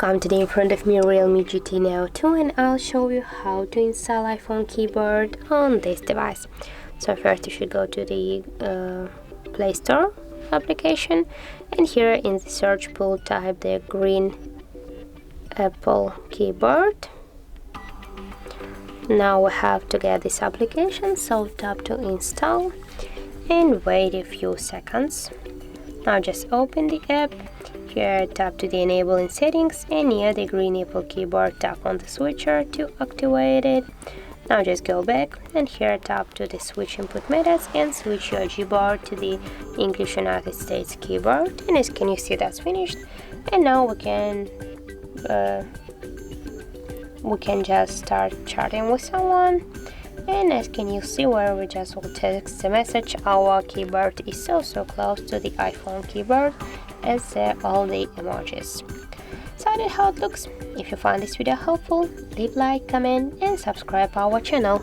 welcome. Today in front of me Realme GT Neo 2 and I'll show you how to install iPhone keyboard on this device. So first you should go to the Play Store application, and here in the search pool type the green Apple keyboard. Now we have to get this application, so tap to install and wait a few seconds. Now just open the app. Here tap to the enable in settings, and near the green Apple keyboard tap on the switcher to activate it. Now just go back and here tap to the switch input methods and switch your keyboard to the English United States keyboard, and as can you see that's finished. And now we can just start chatting with someone, and as can you see where we just will text the message, our keyboard is so close to the iPhone keyboard as all the emojis. So that's how it looks. If you found this video helpful, leave like, comment and subscribe our channel.